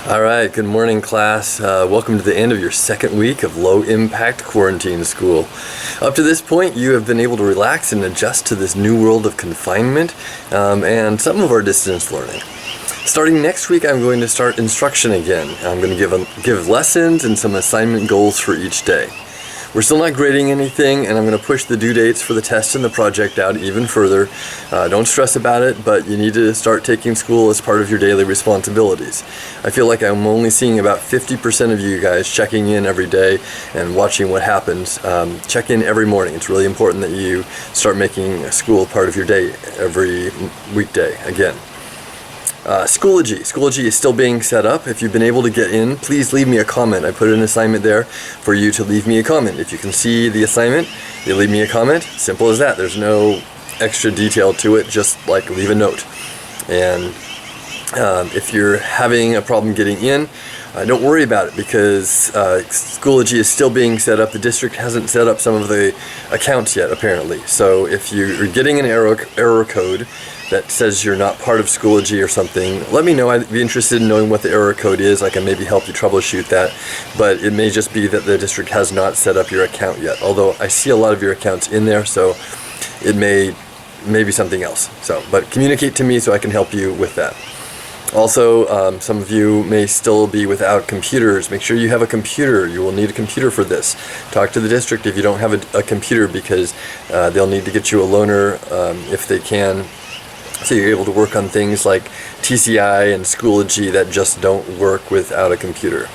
All right, good morning class. Welcome to the end of your second week of low impact quarantine school. Up to this point, you have been able to relax and adjust to this new world of confinement and some of our distance learning. Starting next week, I'm going to start instruction again. I'm going to give lessons and some assignment goals for each day. We're still not grading anything, and I'm going to push the due dates for the test and the project out even further. Don't stress about it, but you need to start taking school as part of your daily responsibilities. I feel like I'm only seeing about 50% of you guys checking in every day and watching what happens. Check in every morning. It's really important that you start making school part of your day every weekday again. Schoology is still being set up. If you've been able to get in, please leave me a comment. I put an assignment there for you to leave me a comment. If you can see the assignment, you leave me a comment. Simple as that. There's no extra detail to it, just like leave a note. And if you're having a problem getting in, don't worry about it because Schoology is still being set up. The district hasn't set up some of the accounts yet, apparently. So if you're getting an error code that says you're not part of Schoology or something, let me know. I'd be interested in knowing what the error code is. I can maybe help you troubleshoot that. But it may just be that the district has not set up your account yet. Although I see a lot of your accounts in there, so it may be something else. But communicate to me so I can help you with that. Also, some of you may still be without computers. Make sure you have a computer. You will need a computer for this. Talk to the district if you don't have a computer because they'll need to get you a loaner if they can. So you're able to work on things like TCI and Schoology that just don't work without a computer.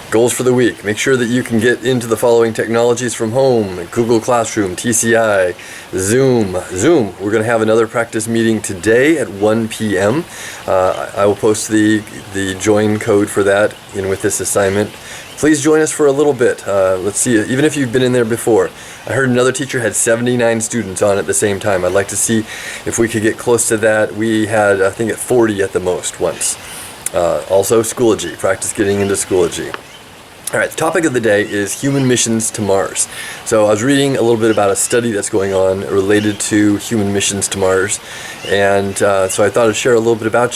Goals for the week. Make sure that you can get into the following technologies from home: Google Classroom, TCI, Zoom. We're going to have another practice meeting today at 1 p.m. I will post the join code for that with this assignment. Please join us for a little bit. Let's see, even if you've been in there before. I heard another teacher had 79 students on at the same time. I'd like to see if we could get close to that. We had, I think, at 40 at the most once. Also, Schoology. Practice getting into Schoology. All right, the topic of the day is human missions to Mars. So I was reading a little bit about a study that's going on related to human missions to Mars, and so I thought I'd share a little bit about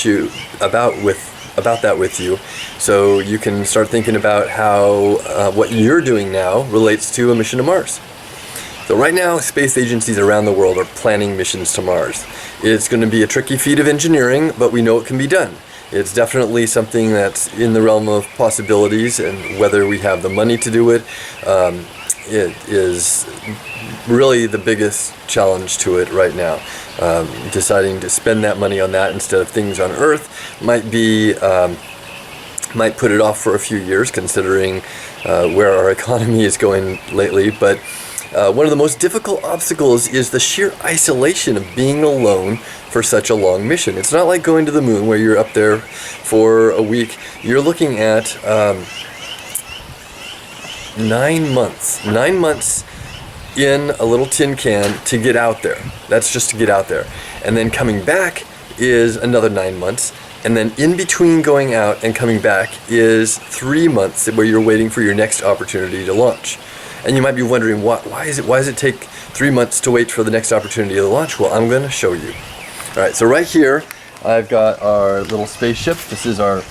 that with you, so you can start thinking about how what you're doing now relates to a mission to Mars. So right now, space agencies around the world are planning missions to Mars. It's going to be a tricky feat of engineering, but we know it can be done. It's definitely something that's in the realm of possibilities, and whether we have the money to do it, it is really the biggest challenge to it right now. Deciding to spend that money on that instead of things on Earth might put it off for a few years, considering where our economy is going lately. But one of the most difficult obstacles is the sheer isolation of being alone for such a long mission. It's not like going to the moon where you're up there for a week. You're looking at 9 months. 9 months in a little tin can to get out there. That's just to get out there. And then coming back is another 9 months. And then in between going out and coming back is 3 months where you're waiting for your next opportunity to launch. And you might be wondering, why does it take 3 months to wait for the next opportunity to launch? Well, I'm going to show you. All right, so right here, I've got our little spaceship. This is our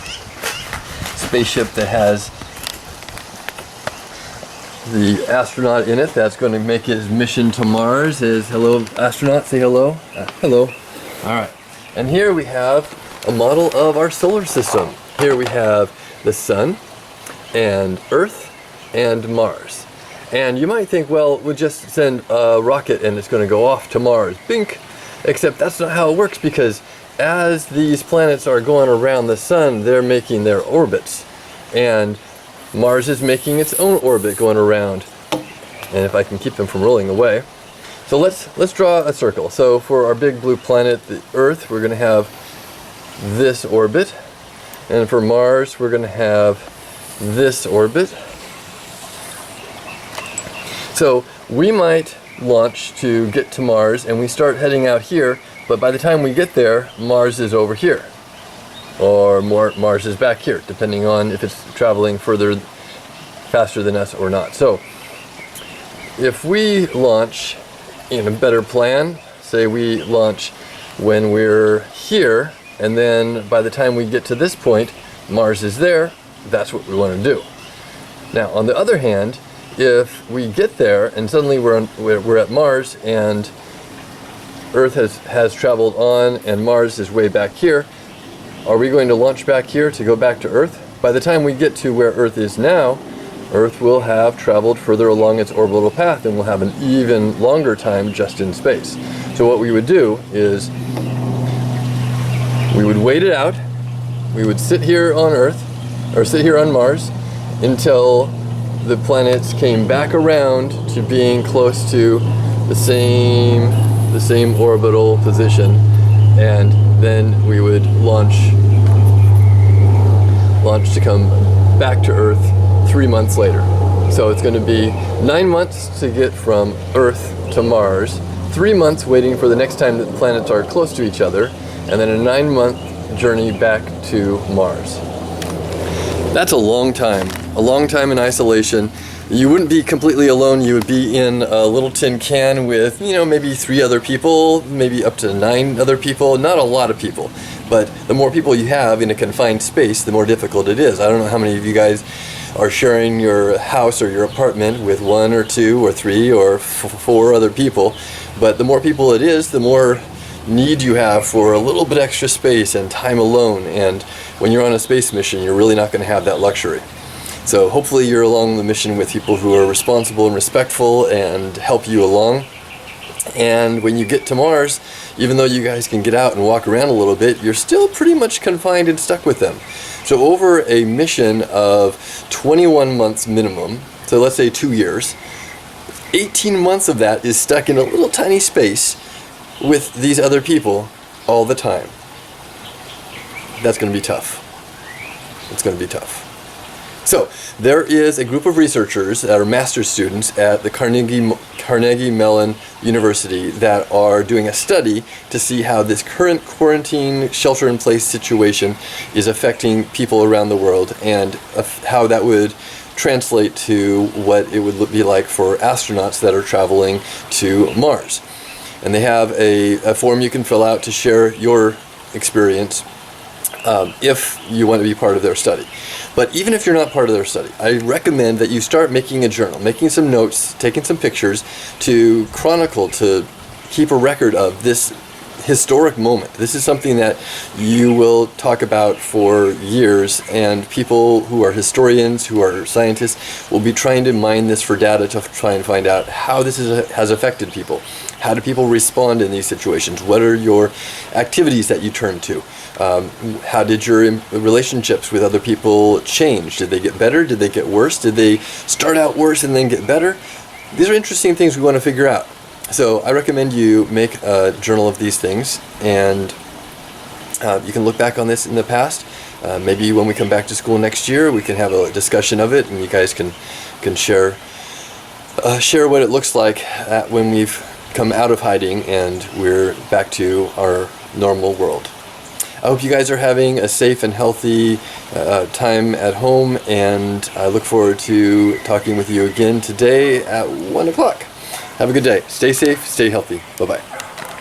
spaceship that has the astronaut in it that's going to make his mission to Mars. Hello, astronaut, say hello. Hello. All right, and here we have a model of our solar system. Here we have the Sun and Earth and Mars. And you might think, well, we'll just send a rocket and it's going to go off to Mars. Bink! Except that's not how it works, because as these planets are going around the Sun, they're making their orbits. And Mars is making its own orbit going around. And if I can keep them from rolling away. So let's draw a circle. So for our big blue planet, the Earth, we're going to have this orbit. And for Mars, we're going to have this orbit. So we might launch to get to Mars and we start heading out here, but by the time we get there, Mars is over here. Or Mars is back here, depending on if it's traveling faster than us or not. So if we launch in a better plan, say we launch when we're here, and then by the time we get to this point, Mars is there, that's what we want to do. Now, on the other hand, if we get there and suddenly we're at Mars and Earth has traveled on and Mars is way back here, are we going to launch back here to go back to Earth? By the time we get to where Earth is now, Earth will have traveled further along its orbital path and will have an even longer time just in space. So what we would do is we would wait it out. We would sit here on Earth, or sit here on Mars, until the planets came back around to being close to the same orbital position, and then we would launch to come back to Earth 3 months later. So it's going to be 9 months to get from Earth to Mars, 3 months waiting for the next time that the planets are close to each other, and then a 9-month journey back to Mars. That's a long time in isolation. You wouldn't be completely alone. You would be in a little tin can with, maybe 3 other people, maybe up to 9 other people. Not a lot of people, but the more people you have in a confined space, the more difficult it is. I don't know how many of you guys are sharing your house or your apartment with 1 or 2 or 3 or 4 other people, but the more people it is, the more need you have for a little bit extra space and time alone. And when you're on a space mission, you're really not going to have that luxury. So hopefully you're along the mission with people who are responsible and respectful and help you along. And when you get to Mars, even though you guys can get out and walk around a little bit, you're still pretty much confined and stuck with them. So over a mission of 21 months minimum, so let's say 2 years, 18 months of that is stuck in a little tiny space with these other people all the time. That's going to be tough. It's going to be tough. So there is a group of researchers that are master's students at the Carnegie Mellon University that are doing a study to see how this current quarantine shelter-in-place situation is affecting people around the world, and how that would translate to what it would be like for astronauts that are traveling to Mars. And they have a form you can fill out to share your experience if you want to be part of their study. But even if you're not part of their study, I recommend that you start making a journal, making some notes, taking some pictures to chronicle, to keep a record of this historic moment. This is something that you will talk about for years, and people who are historians, who are scientists, will be trying to mine this for data to try and find out how this has affected people. How do people respond in these situations? What are your activities that you turn to? How did your relationships with other people change? Did they get better? Did they get worse? Did they start out worse and then get better? These are interesting things we want to figure out. So I recommend you make a journal of these things, and you can look back on this in the past. Maybe when we come back to school next year, we can have a discussion of it, and you guys can share what it looks like when we've come out of hiding and we're back to our normal world. I hope you guys are having a safe and healthy time at home, and I look forward to talking with you again today at 1 o'clock. Have a good day. Stay safe, stay healthy. Bye-bye.